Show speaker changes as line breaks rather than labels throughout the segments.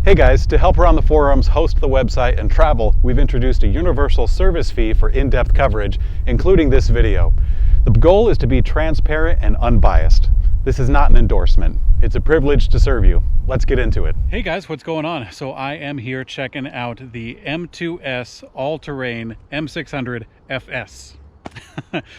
Hey guys, to help run the forums, host the website, and travel, we've introduced a universal service fee for in-depth coverage, including this video. The goal is to be transparent and unbiased. This is not an endorsement. It's a privilege to serve you. Let's get into it.
Hey guys, what's going on? So I am here checking out the M2S all-terrain M600 FS.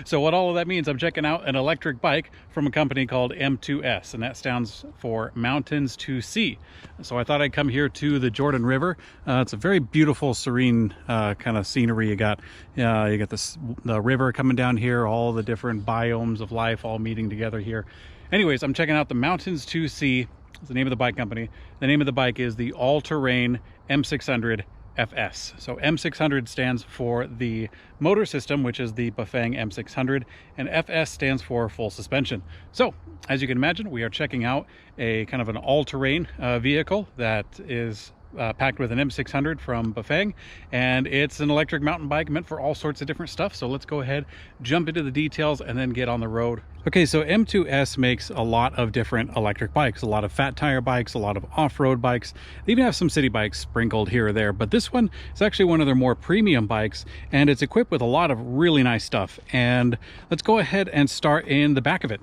So what all of that means, I'm checking out an electric bike from a company called M2S, and that stands for Mountains to Sea. So I thought I'd come here to the Jordan River. It's a very beautiful, serene kind of scenery. You got the river coming down here, all the different biomes of life all meeting together here. Anyways, I'm checking out the Mountains to Sea. It's the name of the bike company. The name of the bike is the all-terrain M600 FS. So M600 stands for the motor system, which is the Bafang M600, and FS stands for full suspension. So as you can imagine, we are checking out a kind of an all-terrain vehicle that is packed with an M600 from Bafang, and it's an electric mountain bike meant for all sorts of different stuff. So let's go ahead, jump into the details, and then get on the road. Okay, so M2S makes a lot of different electric bikes, a lot of fat tire bikes, a lot of off-road bikes. They even have some city bikes sprinkled here or there, but this one is actually one of their more premium bikes, and it's equipped with a lot of really nice stuff. And let's go ahead and start in the back of it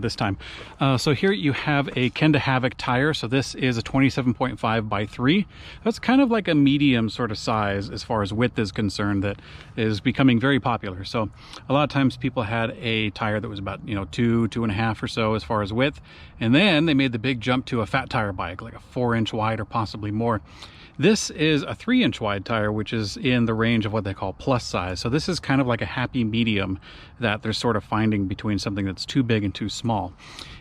this time. So here you have a Kenda Havoc tire. So this is a 27.5 by 3. That's kind of like a medium sort of size as far as width is concerned, that is becoming very popular. So a lot of times people had a tire that was about, 2.5 or so as far as width, and then they made the big jump to a fat tire bike, like a 4-inch wide or possibly more. This is a 3-inch wide tire, which is in the range of what they call plus size. So this is kind of like a happy medium that they're sort of finding between something that's too big and too small.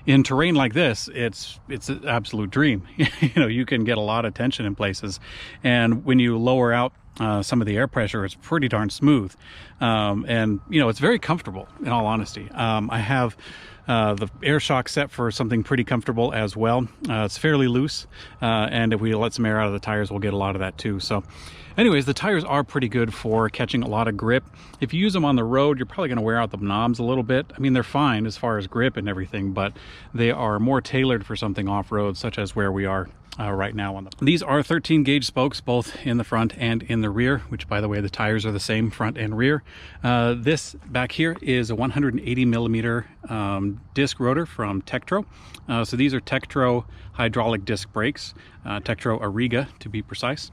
In terrain like this, it's an absolute dream. You can get a lot of tension in places, and when you lower out some of the air pressure, it's pretty darn smooth, and it's very comfortable, in all honesty. I have the air shock set for something pretty comfortable as well. It's fairly loose, and if we let some air out of the tires, we'll get a lot of that too. So anyways, the tires are pretty good for catching a lot of grip. If you use them on the road, you're probably going to wear out the knobs a little bit. I mean, they're fine as far as grip and everything, but they are more tailored for something off-road, such as where we are right now on them. These are 13 gauge spokes, both in the front and in the rear, which, by the way, the tires are the same front and rear. This back here is a 180 millimeter disc rotor from Tektro. So these are Tektro hydraulic disc brakes, Tektro Auriga to be precise.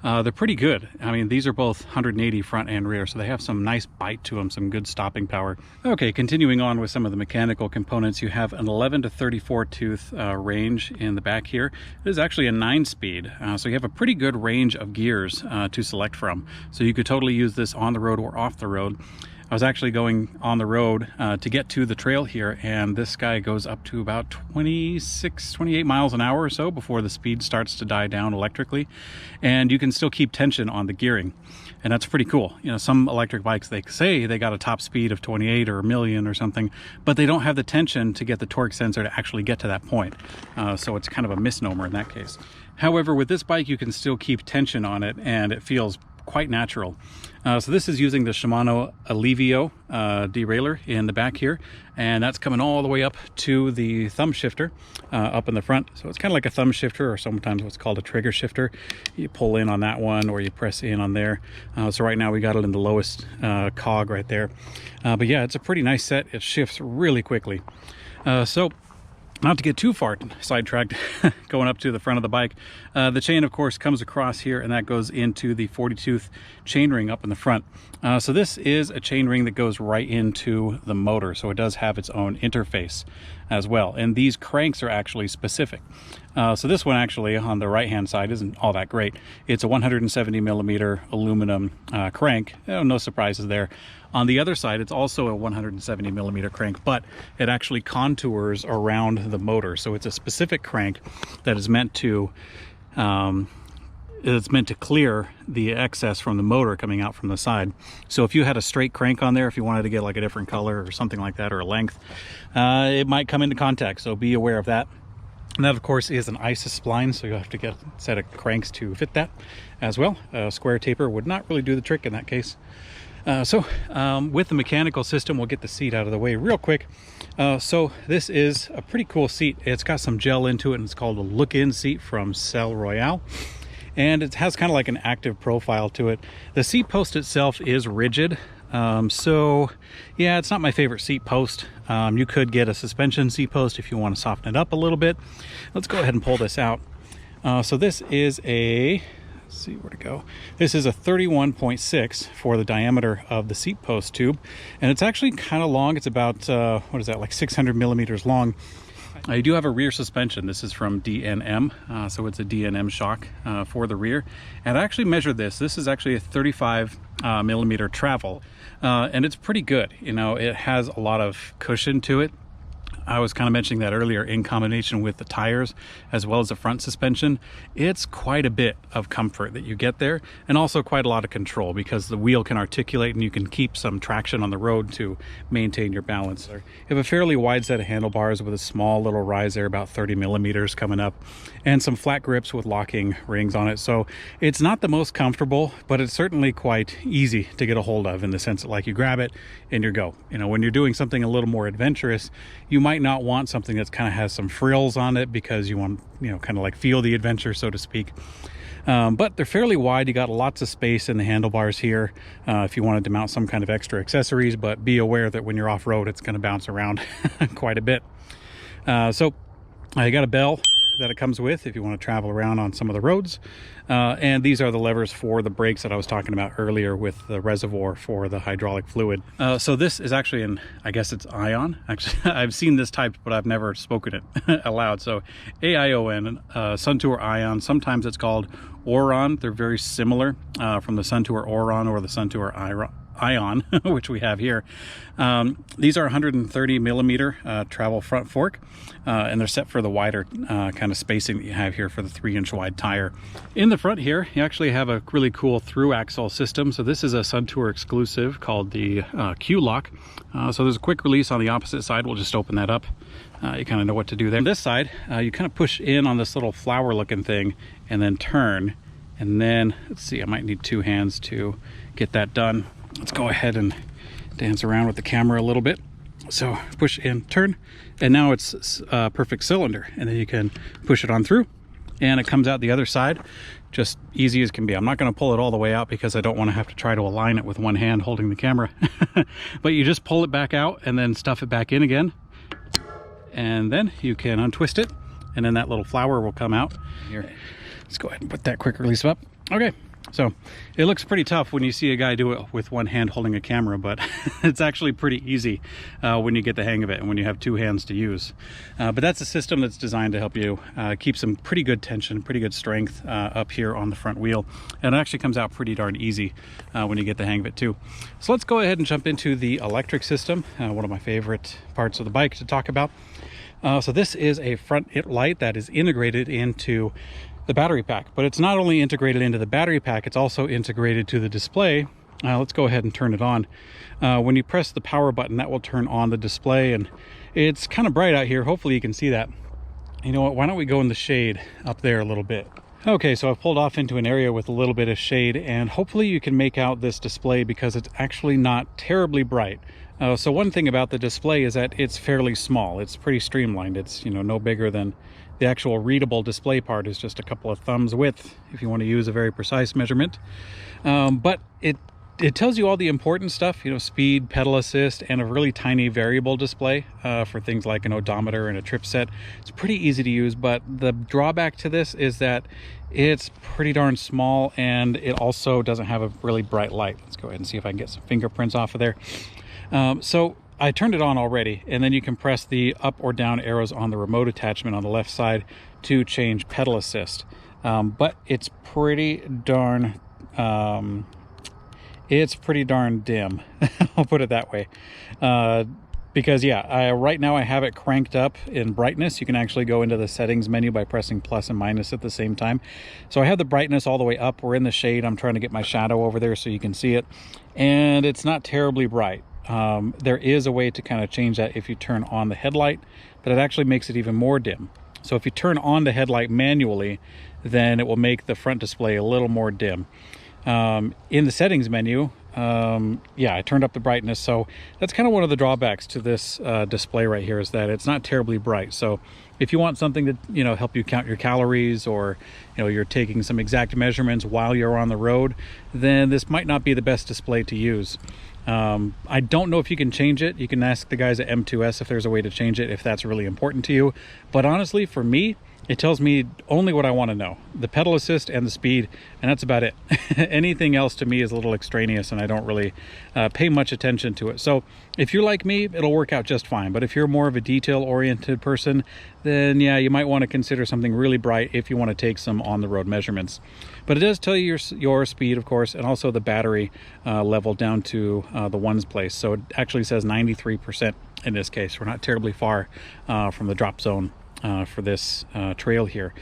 They're pretty good. I mean, these are both 180 front and rear, so they have some nice bite to them, some good stopping power. Okay, continuing on with some of the mechanical components, you have an 11 to 34 tooth range in the back here. It is actually a 9-speed, so you have a pretty good range of gears to select from. So you could totally use this on the road or off the road. I was actually going on the road to get to the trail here, and this guy goes up to about 28 miles an hour or so before the speed starts to die down electrically, and you can still keep tension on the gearing, and that's pretty cool. Some electric bikes, they say they got a top speed of 28 or a million or something, but they don't have the tension to get the torque sensor to actually get to that point, so it's kind of a misnomer in that case. However, with this bike, you can still keep tension on it, and it feels quite natural. So this is using the Shimano Alivio derailleur in the back here, and that's coming all the way up to the thumb shifter up in the front. So it's kind of like a thumb shifter, or sometimes what's called a trigger shifter. You pull in on that one, or you press in on there. So right now we got it in the lowest cog right there. But yeah, it's a pretty nice set. It shifts really quickly. So not to get too far sidetracked going up to the front of the bike, the chain, of course, comes across here, and that goes into the 40-tooth chain ring up in the front. So this is a chain ring that goes right into the motor, so it does have its own interface as well. And these cranks are actually specific. So this one actually on the right-hand side isn't all that great. It's a 170 millimeter aluminum crank. No surprises there. On the other side, it's also a 170 millimeter crank, but it actually contours around the motor. So it's a specific crank that is meant to clear the excess from the motor coming out from the side. So if you had a straight crank on there, if you wanted to get like a different color or something like that, or a length, it might come into contact. So be aware of that. And that, of course, is an ISIS spline, so you'll have to get a set of cranks to fit that as well. A square taper would not really do the trick in that case. With the mechanical system, we'll get the seat out of the way real quick. So this is a pretty cool seat. It's got some gel into it, and it's called a look-in seat from Cell Royale. And it has kind of like an active profile to it. The seat post itself is rigid. So yeah, it's not my favorite seat post. You could get a suspension seat post if you want to soften it up a little bit. Let's go ahead and pull this out. So this is a, let's see where to go. This is a 31.6 for the diameter of the seat post tube. And it's actually kind of long. It's about, what is that, like 600 millimeters long. You do have a rear suspension. This is from D&M, so it's a D&M shock for the rear. And I actually measured this. This is actually a 35 millimeter travel, and it's pretty good. You know, it has a lot of cushion to it. I was kind of mentioning that earlier in combination with the tires as well as the front suspension. It's quite a bit of comfort that you get there, and also quite a lot of control because the wheel can articulate and you can keep some traction on the road to maintain your balance. You have a fairly wide set of handlebars with a small little rise there, about 30 millimeters coming up, and some flat grips with locking rings on it. So it's not the most comfortable, but it's certainly quite easy to get a hold of in the sense that, like, you grab it and you go. You know, when you're doing something a little more adventurous, you might not want something that's kind of has some frills on it because you want, you know, kind of like feel the adventure, so to speak. But they're fairly wide. You got lots of space in the handlebars here if you wanted to mount some kind of extra accessories, but be aware that when you're off-road, it's going to bounce around quite a bit. So you got a bell that it comes with if you want to travel around on some of the roads. And these are the levers for the brakes that I was talking about earlier with the reservoir for the hydraulic fluid. So this is actually an, I guess it's ion. Actually, I've seen this typed, but I've never spoken it aloud. So AION, Suntour Ion. Sometimes it's called Oron. They're very similar from the Suntour Oron or the Suntour Ion, which we have here. These are 130 millimeter travel front fork, and they're set for the wider kind of spacing that you have here for the 3-inch wide tire. In the front here, you actually have a really cool through axle system. So this is a Suntour exclusive called the Q-Lock. So there's a quick release on the opposite side. We'll just open that up. You kind of know what to do there. On this side, you kind of push in on this little flower looking thing and then turn. And then, let's see, I might need 2 hands to get that done. Let's go ahead and dance around with the camera a little bit. So push in, turn, and now it's a perfect cylinder. And then you can push it on through and it comes out the other side, just easy as can be. I'm not going to pull it all the way out because I don't want to have to try to align it with one hand holding the camera. But you just pull it back out and then stuff it back in again. And then you can untwist it, and then that little flower will come out. Here, let's go ahead and put that quick release up. Okay. So it looks pretty tough when you see a guy do it with one hand holding a camera, but it's actually pretty easy when you get the hang of it and when you have 2 hands to use. But that's a system that's designed to help you keep some pretty good tension, pretty good strength up here on the front wheel. And it actually comes out pretty darn easy when you get the hang of it too. So let's go ahead and jump into the electric system, one of my favorite parts of the bike to talk about. So this is a front light that is integrated into the battery pack, but it's not only integrated into the battery pack, it's also integrated to the display. Let's go ahead and turn it on. When you press the power button, that will turn on the display, and it's kind of bright out here. Hopefully you can see that. You know what, why don't we go in the shade up there a little bit. Okay, so I've pulled off into an area with a little bit of shade, and hopefully you can make out this display because it's actually not terribly bright. So one thing about the display is that it's fairly small. It's pretty streamlined. It's, you know, no bigger than the actual readable display part is just a couple of thumbs width if you want to use a very precise measurement. But it tells you all the important stuff, you know, speed, pedal assist, and a really tiny variable display for things like an odometer and a trip set. It's pretty easy to use, but the drawback to this is that it's pretty darn small, and it also doesn't have a really bright light. Let's go ahead and see if I can get some fingerprints off of there. So I turned it on already, and then you can press the up or down arrows on the remote attachment on the left side to change pedal assist. But it's pretty darn dim. I'll put it that way. Because yeah, right now I have it cranked up in brightness. You can actually go into the settings menu by pressing plus and minus at the same time. So I have the brightness all the way up. We're in the shade. I'm trying to get my shadow over there so you can see it. And it's not terribly bright. There is a way to kind of change that if you turn on the headlight, but it actually makes it even more dim. So if you turn on the headlight manually, then it will make the front display a little more dim. In the settings menu, yeah, I turned up the brightness. So that's kind of one of the drawbacks to this display right here, is that it's not terribly bright. So if you want something to, you know, help you count your calories, or, you know, you're taking some exact measurements while you're on the road, then this might not be the best display to use. I don't know if you can change it. You can ask the guys at M2S if there's a way to change it, if that's really important to you. But honestly, for me, it tells me only what I want to know: the pedal assist and the speed, and that's about it. Anything else to me is a little extraneous, and I don't really pay much attention to it. So if you're like me, it'll work out just fine. But if you're more of a detail-oriented person, then yeah, you might want to consider something really bright if you want to take some on-the-road measurements. But it does tell you your speed, of course, and also the battery level down to the ones place. So it actually says 93% in this case. We're not terribly far from the drop zone for this trail here.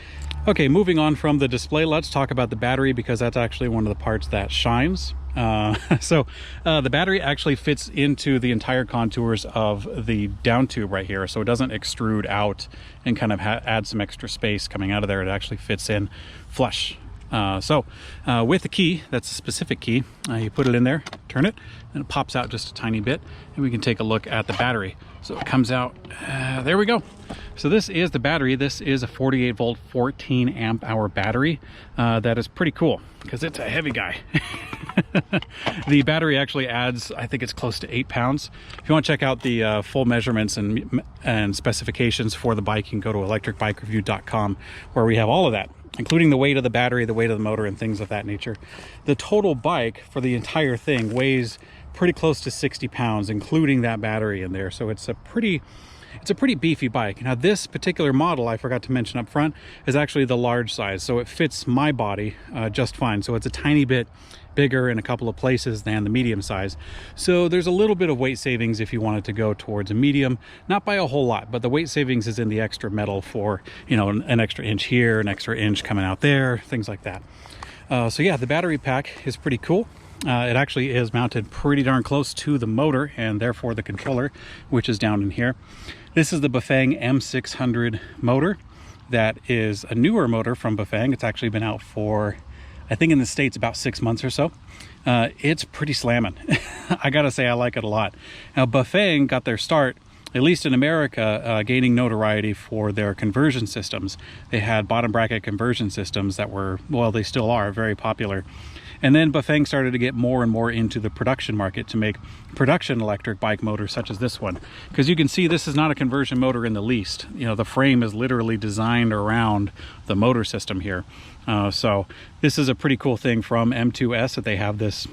Okay, moving on from the display, let's talk about the battery, because that's actually one of the parts that shines. The battery actually fits into the entire contours of the down tube right here, so it doesn't extrude out and kind of add some extra space coming out of there. It actually fits in flush. With the key, that's a specific key, you put it in there, turn it, and it pops out just a tiny bit, and we can take a look at the battery. So it comes out, there we go. So this is the battery. This is a 48 volt, 14 amp hour battery. That is pretty cool, because it's a heavy guy. The battery actually adds, I think it's close to 8 pounds. If you want to check out the full measurements and specifications for the bike, you can go to ElectricBikeReview.com, where we have all of that, including the weight of the battery, the weight of the motor, and things of that nature. The total bike for the entire thing weighs pretty close to 60 pounds, including that battery in there. So it's a pretty beefy bike. Now this particular model, I forgot to mention up front, is actually the large size, so it fits my body just fine. So it's a tiny bit bigger in a couple of places than the medium size. So there's a little bit of weight savings if you wanted to go towards a medium, not by a whole lot, but the weight savings is in the extra metal for, you know, an extra inch here, an extra inch coming out there, things like that. So yeah, the battery pack is pretty cool. It actually is mounted pretty darn close to the motor, and therefore the controller, which is down in here. This is the Bafang M600 motor. That is a newer motor from Bafang. It's actually been out for, I think in the States, about 6 months or so. It's pretty slamming. I gotta say, I like it a lot. Now, Bafang got their start, at least in America, gaining notoriety for their conversion systems. They had bottom bracket conversion systems that were, well, they still are, very popular. And then Bafang started to get more and more into the production market to make production electric bike motors such as this one. Because you can see this is not a conversion motor in the least. You know, the frame is literally designed around the motor system here. So this is a pretty cool thing from M2S, that they have this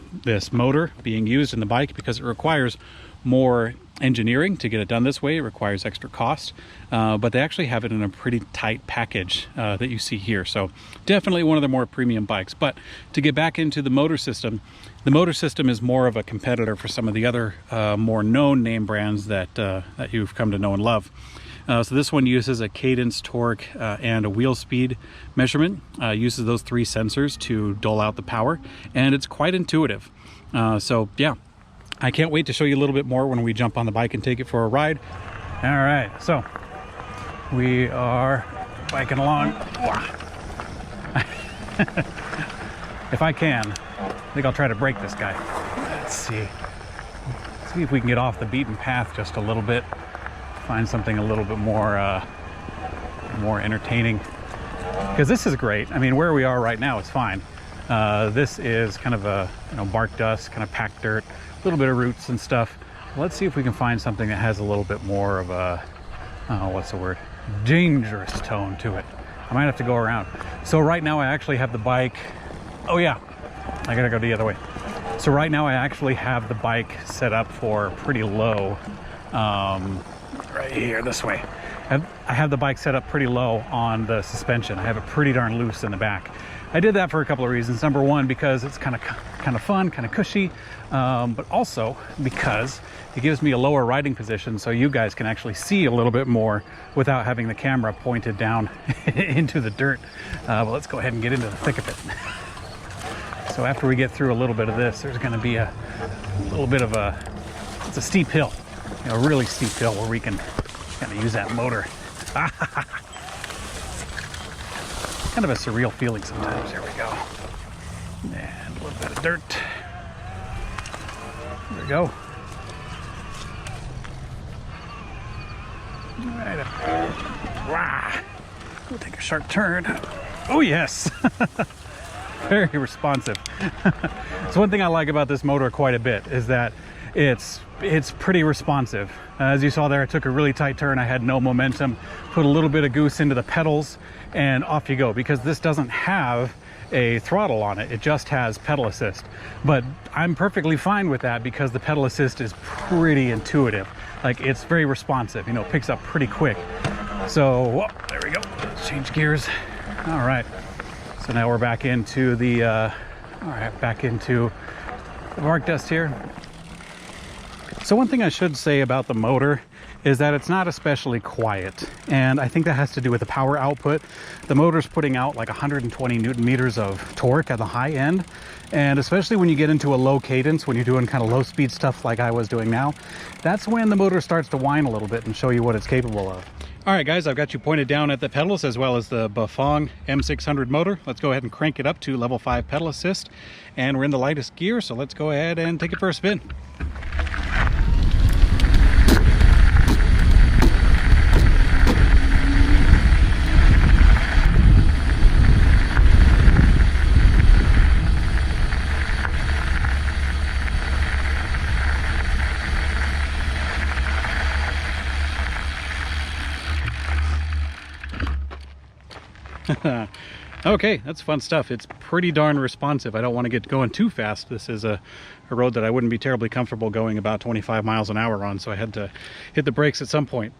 motor being used in the bike, because it requires more engineering to get it done this way. It requires extra cost, but they actually have it in a pretty tight package that you see here. So definitely one of the more premium bikes. But to get back into the motor system is more of a competitor for some of the other more known name brands that you've come to know and love. So this one uses a cadence, torque, and a wheel speed measurement. Uses those 3 sensors to dole out the power, and it's quite intuitive. So yeah, I can't wait to show you a little bit more when we jump on the bike and take it for a ride. All right, so we are biking along. If I can, I think I'll try to break this guy. Let's see if we can get off the beaten path just a little bit. Find something a little bit more more entertaining, because this is great. I mean, where we are right now is fine. This is kind of a, you know, bark dust, kind of packed dirt, a little bit of roots and stuff. Let's see if we can find something that has a little bit more of a, what's the word, dangerous tone to it. I might have to go around. So right now I actually have the bike, oh yeah, I gotta go the other way. So right now I actually have the bike set up for pretty low, right here, this way. I have the bike set up pretty low on the suspension. I have it pretty darn loose in the back. I did that for a couple of reasons. Number one, because it's kind of fun, kind of cushy, but also because it gives me a lower riding position, so you guys can actually see a little bit more without having the camera pointed down into the dirt. But let's go ahead and get into the thick of it. So after we get through a little bit of this, there's going to be a little bit of it's a steep hill, you know, a really steep hill where we can kind of use that motor. Kind of a surreal feeling sometimes. Here we go. And a little bit of dirt. There we go. All right. Wow. We'll take a sharp turn. Oh yes. Very responsive. So one thing I like about this motor quite a bit is that it's pretty responsive. As you saw there, I took a really tight turn. I had no momentum, put a little bit of goose into the pedals, and off you go, because this doesn't have a throttle on it. It just has pedal assist. But I'm perfectly fine with that because the pedal assist is pretty intuitive. Like, it's very responsive, you know, it picks up pretty quick. So, whoa, there we go. Let's change gears. All right. So now we're back into the, back into the mark dust here. So one thing I should say about the motor is that it's not especially quiet, and I think that has to do with the power output. The motor's putting out like 120 Newton meters of torque at the high end, and especially when you get into a low cadence, when you're doing kind of low speed stuff like I was doing now, that's when the motor starts to whine a little bit and show you what it's capable of. All right, guys, I've got you pointed down at the pedals as well as the Bafang M600 motor. Let's go ahead and crank it up to level 5 pedal assist, and we're in the lightest gear, so let's go ahead and take it for a spin. Okay, that's fun stuff. It's pretty darn responsive. I don't want to get going too fast. This is a road that I wouldn't be terribly comfortable going about 25 miles an hour on, so I had to hit the brakes at some point.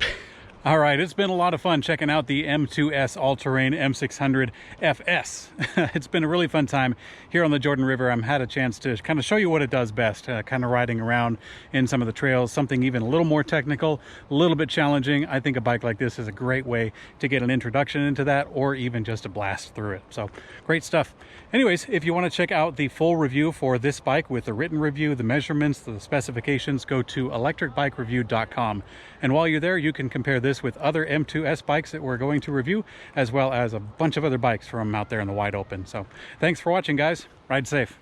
All right, it's been a lot of fun checking out the M2S all-terrain M600 FS. It's been a really fun time here on the Jordan River. I've had a chance to kind of show you what it does best, kind of riding around in some of the trails, something even a little more technical, a little bit challenging. I think a bike like this is a great way to get an introduction into that, or even just a blast through it. So great stuff. Anyways, if you want to check out the full review for this bike with the written review, the measurements, the specifications, go to ElectricBikeReview.com. And while you're there, you can compare this with other M2S bikes that we're going to review, as well as a bunch of other bikes from out there in the wide open. So thanks for watching, guys. Ride safe.